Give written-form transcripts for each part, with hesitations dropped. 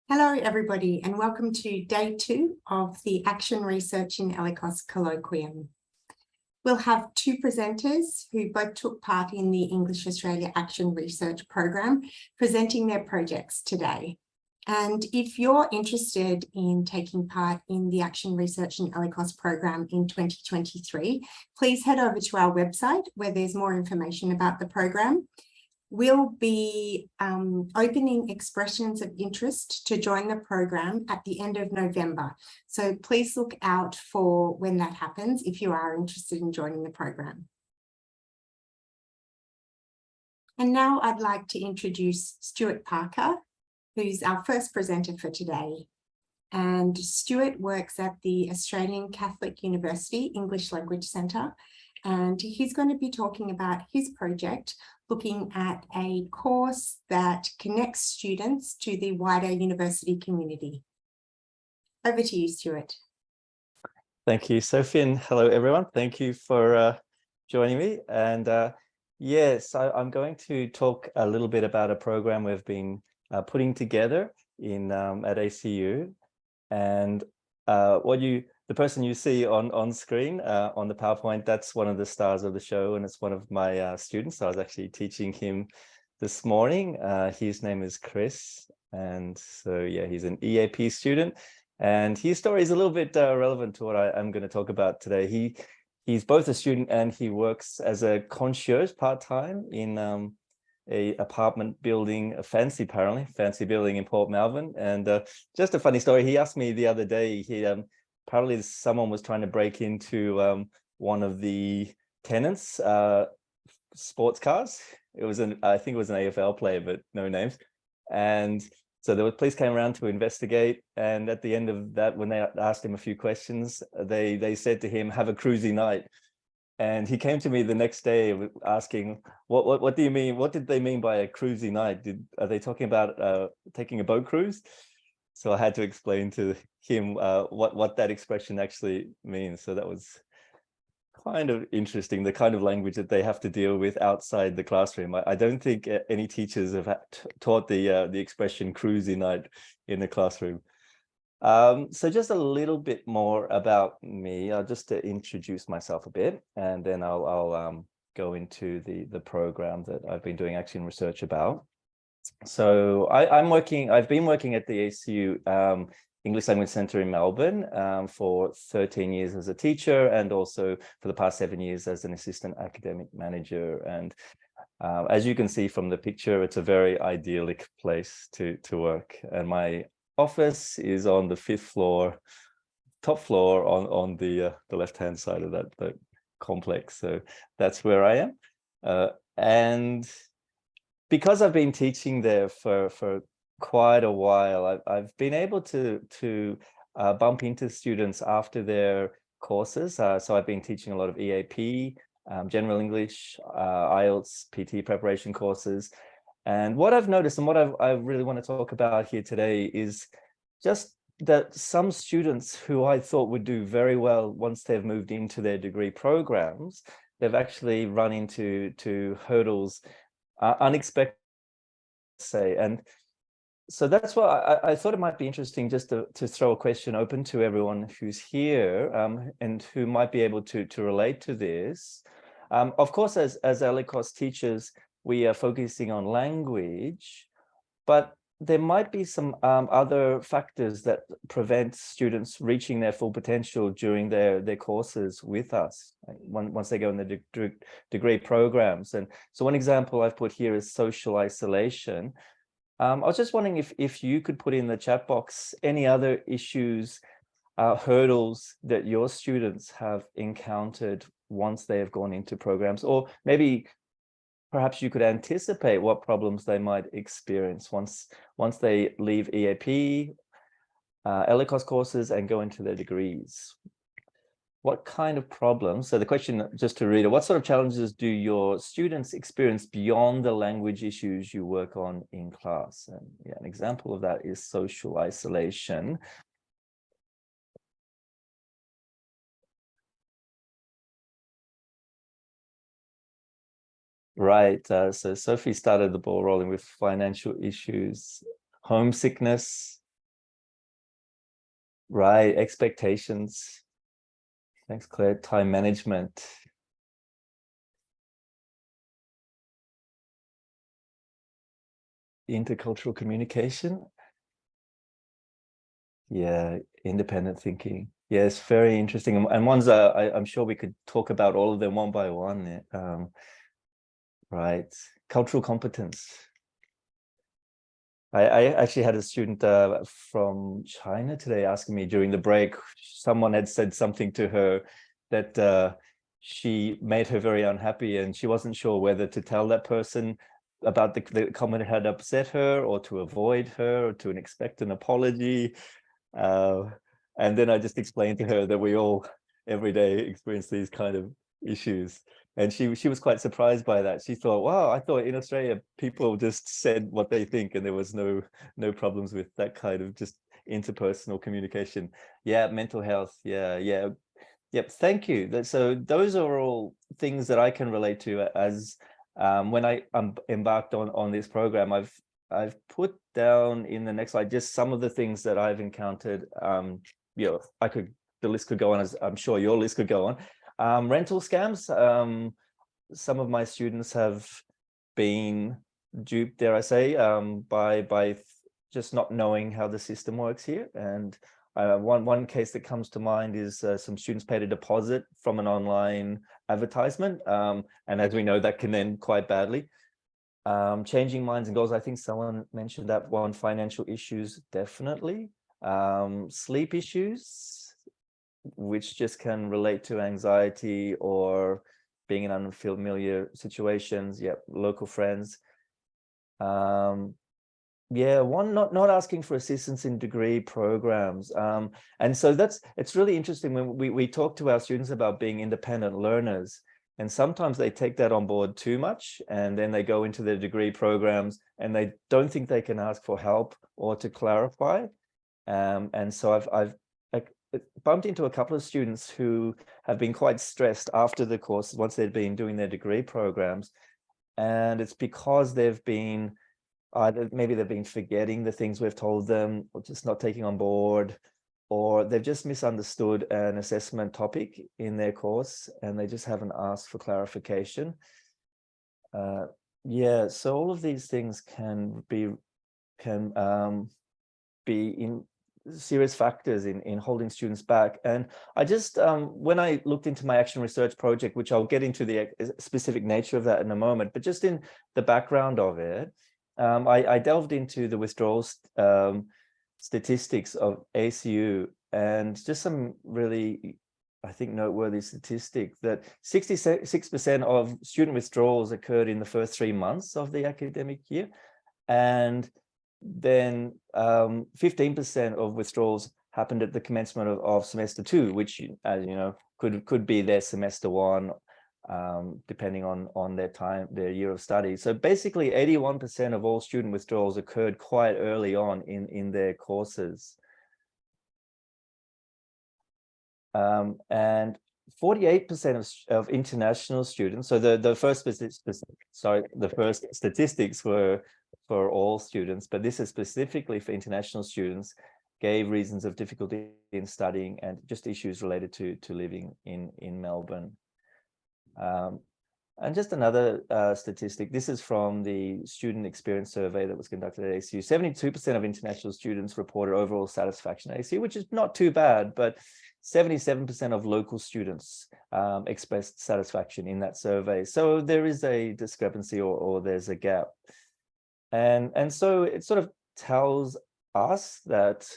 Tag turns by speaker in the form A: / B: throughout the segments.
A: Hello, everybody, and welcome to day 2 of the Action Research in ELICOS Colloquium. We'll have 2 presenters who both took part in the English Australia Action Research Program presenting their projects today. And if you're interested in taking part in the Action Research in ELICOS program in 2023, please head over to our website where there's more information about the program. We'll be opening expressions of interest to join the program at the end of November. So please look out for when that happens if you are interested in joining the program. And now I'd like to introduce Stuart Parker, who's our first presenter for today. And Stuart works at the Australian Catholic University English Language Centre, and he's going to be talking about his project looking at a course that connects students to the wider university community. Over to you, Stuart.
B: Thank you, Sophie, and hello, everyone. Thank you for joining me. And yes, I'm going to talk a little bit about a program we've been putting together in at ACU. And the person you see on screen on the PowerPoint, that's one of the stars of the show, and it's one of my students. I was actually teaching him this morning. His name is Chris, and so yeah, he's an EAP student, and his story is a little bit relevant to what I'm going to talk about today. He's both a student and he works as a concierge part-time in a apartment building, a fancy building in Port Melbourne. And just a funny story, he asked me the other day, apparently someone was trying to break into one of the tenants' sports cars. I think it was an AFL player, but no names. And so the police came around to investigate. And at the end of that, when they asked him a few questions, they said to him, "Have a cruisy night." And he came to me the next day asking, what do you mean? What did they mean by a cruisy night? Are they talking about taking a boat cruise? So I had to explain to him what that expression actually means. So that was kind of interesting, the kind of language that they have to deal with outside the classroom. I don't think any teachers have taught the expression cruisy night in the classroom. So just a little bit more about me. I'll just to introduce myself a bit, and then I'll go into the program that I've been doing action research about. So I've been working at the ACU English Language Centre in Melbourne for 13 years as a teacher, and also for the past 7 years as an assistant academic manager. And as you can see from the picture, it's a very idyllic place to work. And my office is on the 5th floor, top floor on the left-hand side of that complex. So that's where I am. And because I've been teaching there for quite a while, I've been able to bump into students after their courses. So I've been teaching a lot of EAP, general English, IELTS, PT preparation courses. And what I've noticed, and what I really want to talk about here today, is just that some students who I thought would do very well once they've moved into their degree programs, they've actually run into hurdles, unexpected, say. And so that's why I thought it might be interesting just to throw a question open to everyone who's here and who might be able to relate to this. Of course, as ELICOS teachers, we are focusing on language, but there might be some other factors that prevent students reaching their full potential during their courses with us, right, once they go in the degree programs. And so one example I've put here is social isolation. I was just wondering if you could put in the chat box any other issues, hurdles that your students have encountered once they have gone into programs, or maybe perhaps you could anticipate what problems they might experience once they leave EAP, ELICOS courses, and go into their degrees. What kind of problems? So the question, just to read it, what sort of challenges do your students experience beyond the language issues you work on in class? And yeah, an example of that is social isolation. Right. So Sophie started the ball rolling with financial issues, homesickness, Right, expectations. Thanks, Claire. Time management. Intercultural communication. Yeah, independent thinking. Yes, very interesting. And ones I'm sure we could talk about all of them one by one. Right. Cultural competence. I actually had a student from China today asking me during the break. Someone had said something to her that she made her very unhappy, and she wasn't sure whether to tell that person about the comment had upset her, or to avoid her, or to expect an apology. And then I just explained to her that we all every day experience these kind of issues. And she was quite surprised by that. She thought, wow, I thought in Australia people just said what they think and there was no problems with that kind of just interpersonal communication. Yeah, mental health. Yeah. Yep, thank you. So those are all things that I can relate to as when I embarked on this program. I've put down in the next slide just some of the things that I've encountered. The list could go on, as I'm sure your list could go on. Rental scams. Some of my students have been duped, dare I say, by just not knowing how the system works here. And one case that comes to mind is some students paid a deposit from an online advertisement. And as we know, that can end quite badly. Changing minds and goals. I think someone mentioned that one. Financial issues, definitely. Sleep issues, which just can relate to anxiety or being in unfamiliar situations. Yep, local friends. Yeah, one, not asking for assistance in degree programs. And so it's really interesting when we talk to our students about being independent learners, and sometimes they take that on board too much, and then they go into their degree programs and they don't think they can ask for help or to clarify. And so I've bumped into a couple of students who have been quite stressed after the course once they've been doing their degree programs. And it's because they've been maybe they've been forgetting the things we've told them, or just not taking on board, or they've just misunderstood an assessment topic in their course and they just haven't asked for clarification. Yeah, so all of these things can be in serious factors in holding students back. And I just, when I looked into my action research project, which I'll get into the specific nature of that in a moment, but just in the background of it, I delved into the withdrawals statistics of ACU, and just some really, I think, noteworthy statistic that 66% of student withdrawals occurred in the first 3 months of the academic year. And then 15% of withdrawals happened at the commencement of semester 2, which, as you know, could be their semester 1, depending on their year of study. So basically 81% of all student withdrawals occurred quite early on in their courses. And 48% of international students, so the first statistics were for all students, but this is specifically for international students, gave reasons of difficulty in studying and just issues related to living in Melbourne. And just another statistic, this is from the student experience survey that was conducted at ACU. 72% of international students reported overall satisfaction at ACU, which is not too bad, but 77% of local students expressed satisfaction in that survey. So there is a discrepancy, or there's a gap. And so it sort of tells us that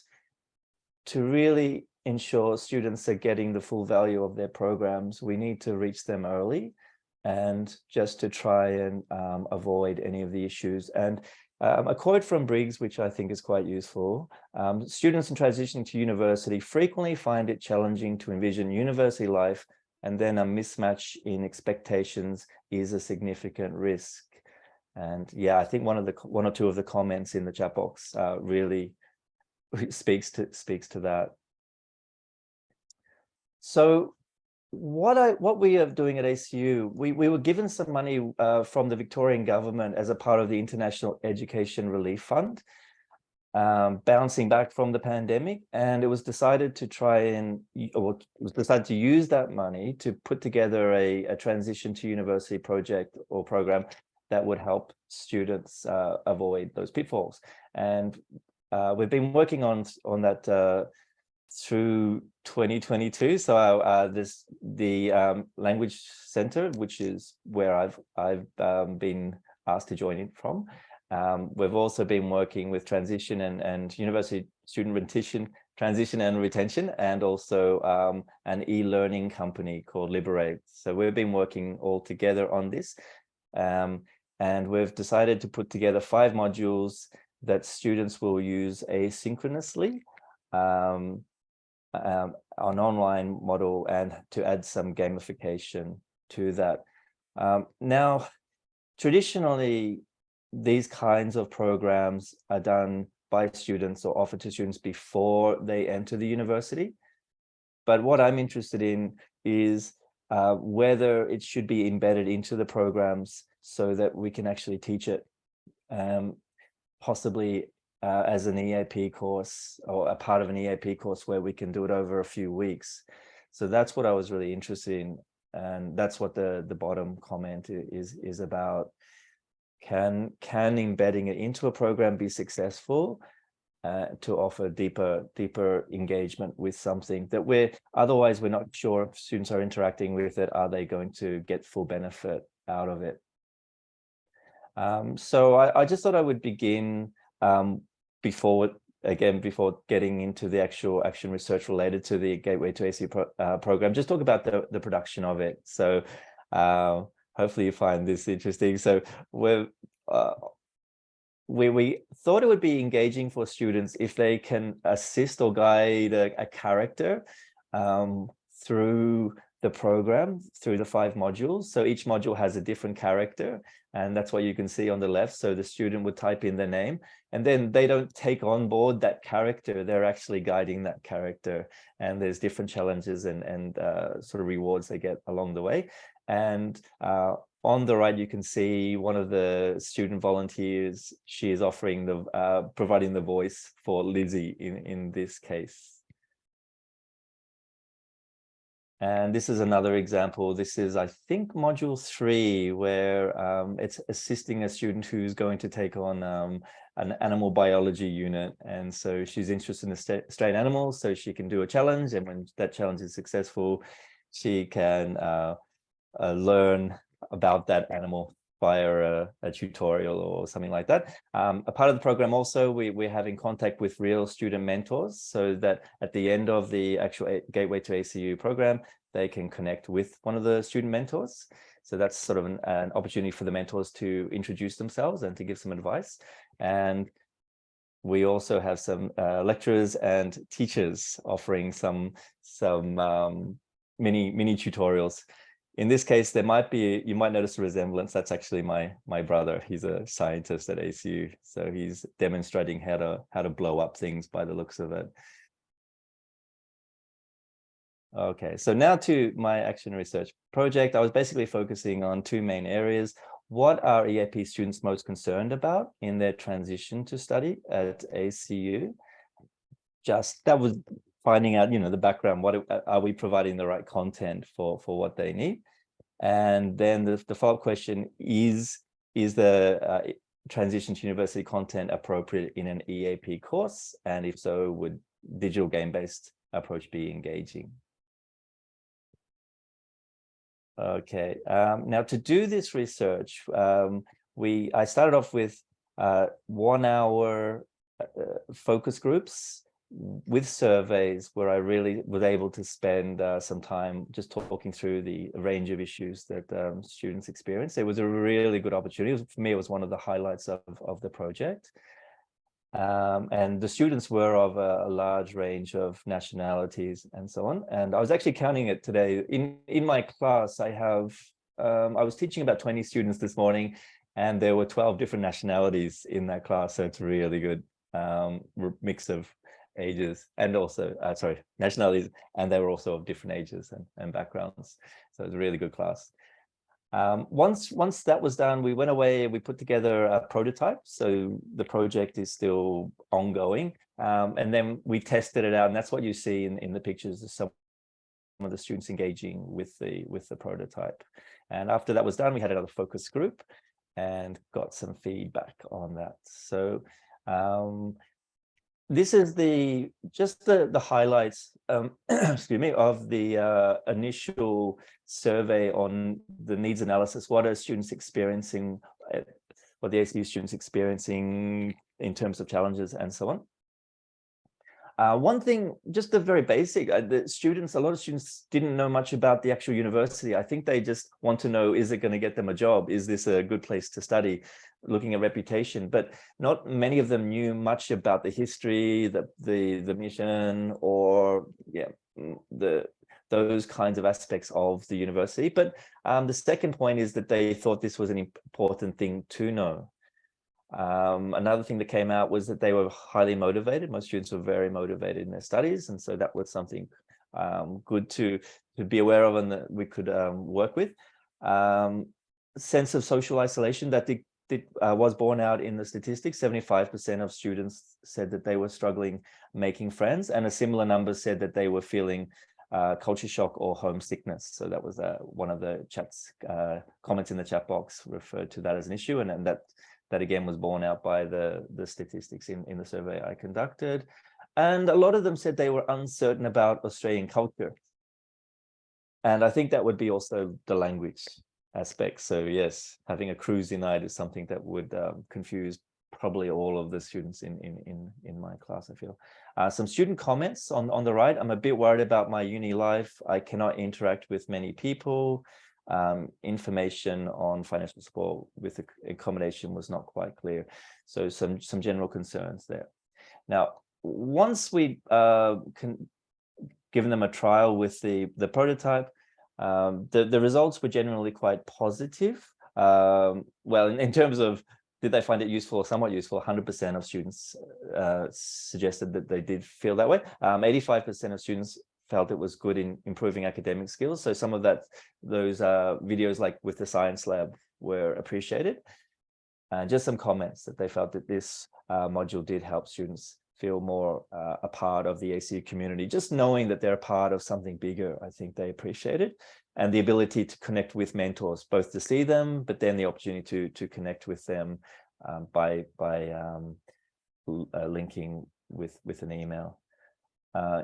B: to really ensure students are getting the full value of their programs, we need to reach them early, and just to try and avoid any of the issues. And a quote from Briggs, which I think is quite useful: students in transitioning to university frequently find it challenging to envision university life, and then a mismatch in expectations is a significant risk. And yeah, I think one or two of the comments in the chat box really speaks to that. So what we are doing at ACU, we were given some money from the Victorian government as a part of the International Education Relief Fund. bouncing back from the pandemic, and it was decided to use that money to put together a transition to university project or program that would help students avoid those pitfalls. And we've been working on that through 2022. So the Language Center, which is where I've been asked to join it from. We've also been working with transition and university student transition and retention, and also an e-learning company called Liberate. So we've been working all together on this. And we've decided to put together 5 modules that students will use asynchronously, an online model, and to add some gamification to that. Now, traditionally, these kinds of programs are done by students or offered to students before they enter the university. But what I'm interested in is whether it should be embedded into the programs so that we can actually teach it, possibly as an EAP course or a part of an EAP course where we can do it over a few weeks. So that's what I was really interested in. And that's what the bottom comment is about. Can embedding it into a program be successful to offer deeper engagement with something that we're not sure if students are interacting with it, are they going to get full benefit out of it? So I just thought I would begin before getting into the actual action research related to the Gateway to ACU program, just talk about the production of it. So hopefully you find this interesting. So we thought it would be engaging for students if they can assist or guide a character through the program, through the 5 modules. So each module has a different character, and that's what you can see on the left. So the student would type in their name, and then they don't take on board that character, they're actually guiding that character. And there's different challenges and sort of rewards they get along the way. And on the right, you can see one of the student volunteers. She is offering providing the voice for Lizzie in this case. And this is another example. This is, I think, module 3, where it's assisting a student who's going to take on an animal biology unit. And so she's interested in the stray animals, so she can do a challenge. And when that challenge is successful, she can learn about that animal via a tutorial or something like that. A part of the program also, we're having contact with real student mentors, so that at the end of the actual Gateway to ACU program, they can connect with one of the student mentors. So that's sort of an opportunity for the mentors to introduce themselves and to give some advice. And we also have some lecturers and teachers offering some mini tutorials. In this case, you might notice a resemblance. That's actually my brother. He's a scientist at ACU, so he's demonstrating how to blow up things by the looks of it. Okay, so now to my action research project. I was basically focusing on 2 main areas. What are EAP students most concerned about in their transition to study at ACU? That was finding out, the background. What are we providing the right content for what they need? And then the follow-up question is the transition to university content appropriate in an EAP course? And if so, would digital game-based approach be engaging? Okay, now to do this research, I started off with 1-hour focus groups with surveys, where I really was able to spend some time just talking through the range of issues that students experience. It was a really good opportunity. For me, it was one of the highlights of the project. And the students were of a large range of nationalities and so on. And I was actually counting it today. In my class, I was teaching about 20 students this morning, and there were 12 different nationalities in that class. So it's a really good mix of ages, and also nationalities, and they were also of different ages and backgrounds. So it was a really good class. Once that was done, we went away and we put together a prototype. So the project is still ongoing. And then we tested it out, and that's what you see in the pictures of some of the students engaging with the prototype. And after that was done, we had another focus group and got some feedback on that. So this is just the highlights, excuse me, of the initial survey on the needs analysis. What are students experiencing? What the ACU students experiencing in terms of challenges and so on. One thing, just the very basic, a lot of students didn't know much about the actual university. I think they just want to know, is it going to get them a job? Is this a good place to study? Looking at reputation, but not many of them knew much about the history, the mission, or those kinds of aspects of the university. But the second point is that they thought this was an important thing to know. Another thing that came out was that they were highly motivated. Most students were very motivated in their studies, and so that was something good to be aware of and that we could work with. Sense of social isolation that was borne out in the statistics. 75% of students said that they were struggling making friends, and a similar number said that they were feeling culture shock or homesickness. So that was one of the comments in the chat box referred to that as an issue, and that again was borne out by the statistics in the survey I conducted. And a lot of them said they were uncertain about Australian culture. And I think that would be also the language aspect. So yes, having a cruisy night is something that would confuse probably all of the students in my class, I feel. Some student comments on the right. I'm a bit worried about my uni life. I cannot interact with many people. Information on financial support with accommodation was not quite clear. So some general concerns there. Now, once we given them a trial with the prototype, the results were generally quite positive. Well, in terms of did they find it useful or somewhat useful, 100% of students suggested that they did feel that way. 85% of students felt it was good in improving academic skills. So some of those videos like with the science lab were appreciated. And just some comments that they felt that this module did help students feel more a part of the ACU community. Just knowing that they're a part of something bigger, I think they appreciated. And the ability to connect with mentors, both to see them, but then the opportunity to connect with them by linking with an email.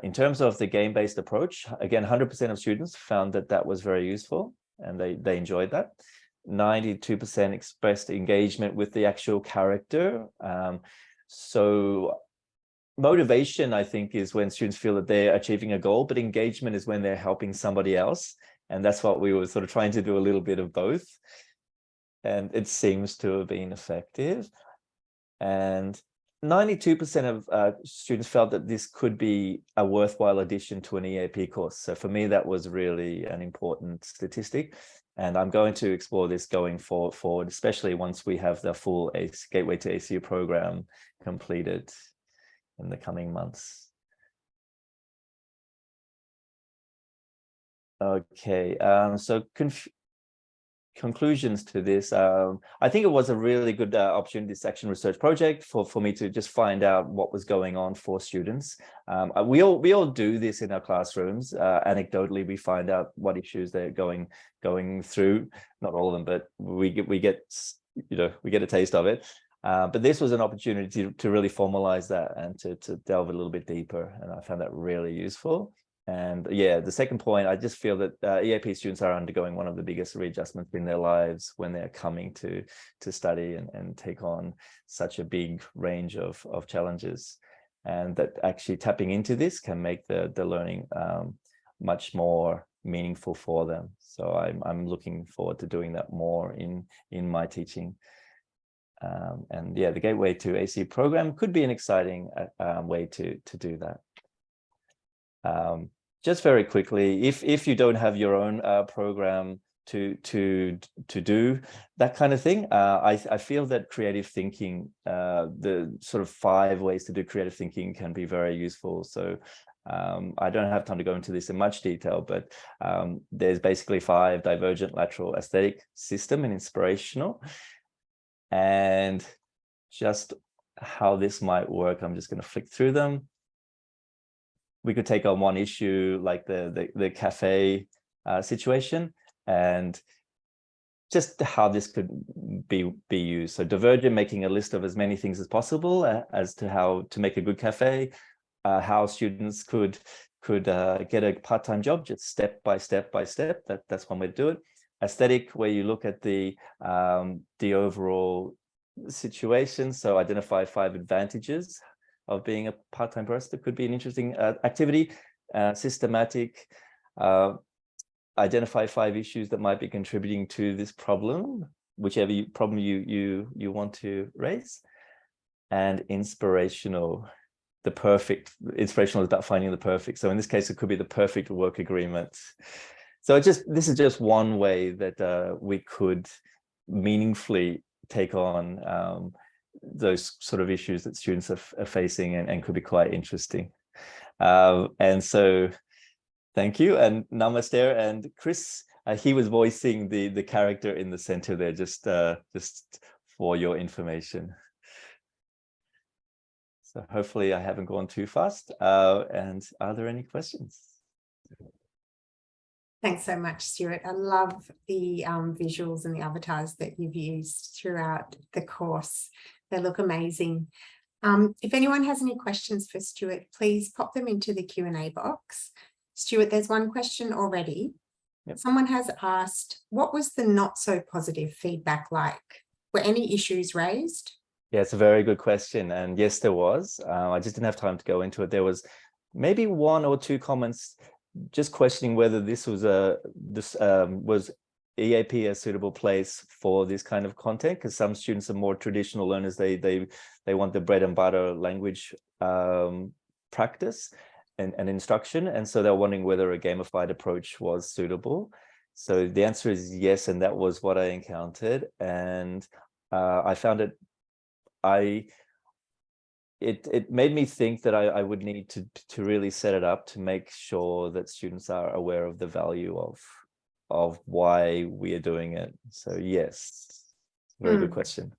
B: In terms of the game-based approach, again, 100% of students found that was very useful, and they enjoyed that. 92% expressed engagement with the actual character. So motivation, I think, is when students feel that they're achieving a goal, but engagement is when they're helping somebody else. And that's what we were sort of trying to do, a little bit of both. And it seems to have been effective. And 92% of students felt that this could be a worthwhile addition to an EAP course. So for me, that was really an important statistic. And I'm going to explore this going forward, especially once we have the full Gateway to ACU program completed in the coming months. Okay, so conclusions to this. I think it was a really good opportunity, this action research project, for me to just find out what was going on for students. We all do this in our classrooms. Anecdotally, we find out what issues they're going through. Not all of them, but we get a taste of it. But this was an opportunity to really formalize that and to delve a little bit deeper, and I found that really useful. And yeah, the second point, I just feel that EAP students are undergoing one of the biggest readjustments in their lives when they're coming to study and take on such a big range of challenges, and that actually tapping into this can make the learning much more meaningful for them. So I'm looking forward to doing that more in my teaching. And yeah, the Gateway to ACU program could be an exciting way to do that. Just very quickly, if you don't have your own program to do that kind of thing, I feel that creative thinking, the sort of 5 ways to do creative thinking, can be very useful. So I don't have time to go into this in much detail, but there's basically 5: divergent, lateral, aesthetic, system, and inspirational. And just how this might work, I'm just going to flick through them. We could take on one issue like the cafe situation, and just how this could be used. So divergent, making a list of as many things as possible as to how to make a good cafe, how students could get a part-time job, just step by step by step. That's one way to do it. Aesthetic, where you look at the overall situation. So identify 5 advantages of being a part-time barista. Could be an interesting activity. Systematic, identify 5 issues that might be contributing to this problem, whichever problem you want to raise. And inspirational, inspirational is about finding the perfect. So in this case, it could be the perfect work agreement. So this is just one way that we could meaningfully take on those sort of issues that students are facing, and could be quite interesting. And so thank you, and namaste. And Chris, he was voicing the character in the center there, just for your information. So hopefully I haven't gone too fast. And are there any questions?
A: Thanks so much, Stuart. I love the visuals and the avatars that you've used throughout the course. They look amazing. If anyone has any questions for Stuart, please pop them into the Q&A box. Stuart, there's one question already.
B: Yep.
A: Someone has asked, what was the not so positive feedback like? Were any issues raised?
B: Yeah, it's a very good question. And yes, there was. I just didn't have time to go into it. There was maybe 1 or 2 comments just questioning whether this was was EAP a suitable place for this kind of content, because some students are more traditional learners. They want the bread and butter language practice and instruction, and so they're wondering whether a gamified approach was suitable. So the answer is yes, and that was what I encountered, and I found it made me think that I would need to really set it up to make sure that students are aware of the value of why we are doing it. So yes, very good question.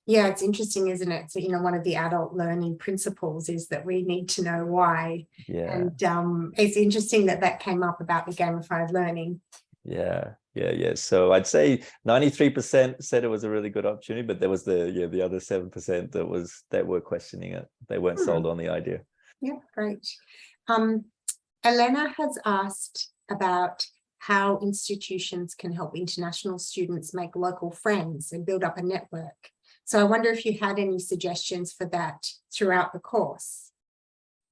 A: Yeah, it's interesting, isn't it? So, one of the adult learning principles is that we need to know why.
B: Yeah.
A: And it's interesting that came up about the gamified learning.
B: Yeah. So I'd say 93% said it was a really good opportunity, but there was the other 7% that were questioning it. They weren't sold on the idea.
A: Yeah, great. Elena has asked about how institutions can help international students make local friends and build up a network. So I wonder if you had any suggestions for that throughout the course.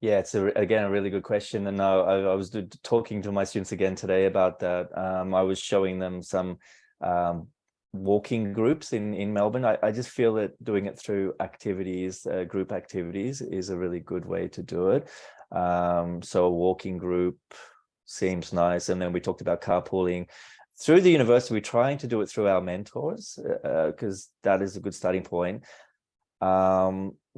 B: Yeah, it's again a really good question, and I was talking to my students again today about that. I was showing them some walking groups in Melbourne. I just feel that doing it through activities, group activities, is a really good way to do it. So a walking group seems nice, and then we talked about carpooling. Through the university, we're trying to do it through our mentors, because that is a good starting point.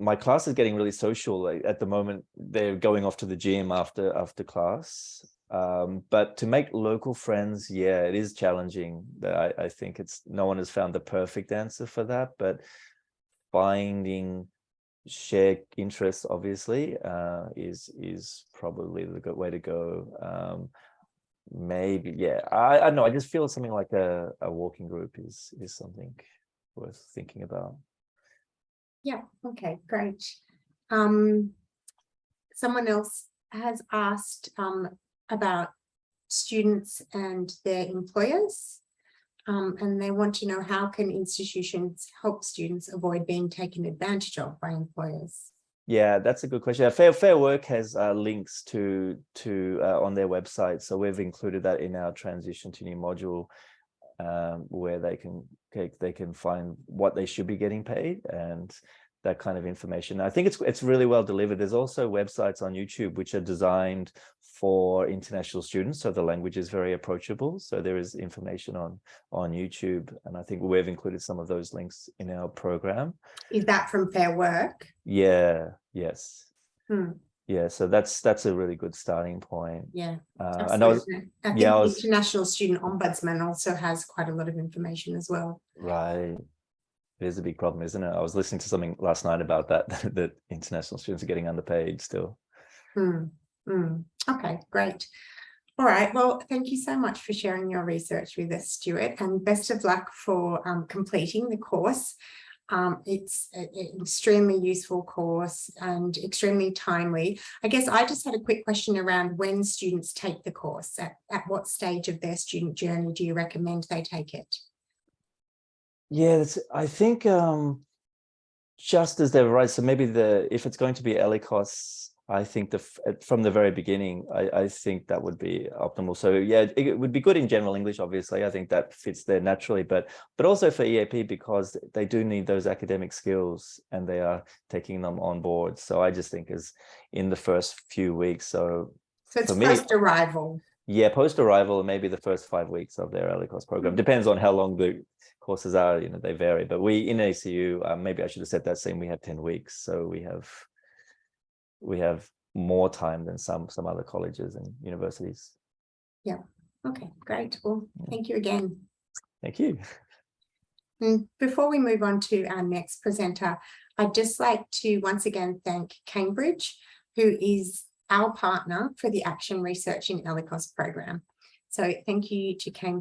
B: My class is getting really social at the moment. They're going off to the gym after class, but to make local friends, yeah, it is challenging. I think no one has found the perfect answer for that, but finding shared interests obviously is probably the good way to go. Maybe, yeah, I don't know, I just feel something like a walking group is something worth thinking about.
A: Yeah, okay, great. Someone else has asked about students and their employers, and they want to know how can institutions help students avoid being taken advantage of by employers?
B: Yeah, that's a good question. Fair Work has links to on their website, so we've included that in our transition to new module, where they can find what they should be getting paid and that kind of information. I think it's really well delivered. There's also websites on YouTube which are designed for international students, so the language is very approachable. So there is information on YouTube, and I think we've included some of those links in our program.
A: Is that from Fair Work?
B: Yeah. Yes. Yeah, so that's a really good starting point.
A: Yeah,
B: And I
A: absolutely. I think the International Student Ombudsman also has quite a lot of information as well.
B: Right. It is a big problem, isn't it? I was listening to something last night about that, that international students are getting underpaid still.
A: Okay, great. All right, well, thank you so much for sharing your research with us, Stuart, and best of luck for completing the course. It's an extremely useful course and extremely timely. I guess I just had a quick question around when students take the course. At what stage of their student journey do you recommend they take it?
B: Yeah, I think just as they're right. So maybe if it's going to be ELICOS, I think from the very beginning, I think that would be optimal. So yeah, it would be good in general English, obviously. I think that fits there naturally, but also for EAP, because they do need those academic skills and they are taking them on board. So I just think is in the first few weeks. So
A: it's
B: for me,
A: post-arrival.
B: Yeah, post-arrival, maybe the first 5 weeks of their early course program. Depends on how long the courses are, they vary. But we in ACU, maybe I should have set that same, we have 10 weeks. So we have more time than some other colleges and universities.
A: Yeah. Okay, great. Well, thank you again.
B: Thank you.
A: And before we move on to our next presenter, I'd just like to once again thank Cambridge, who is our partner for the Action Research in ELICOS program. So thank you to Cambridge.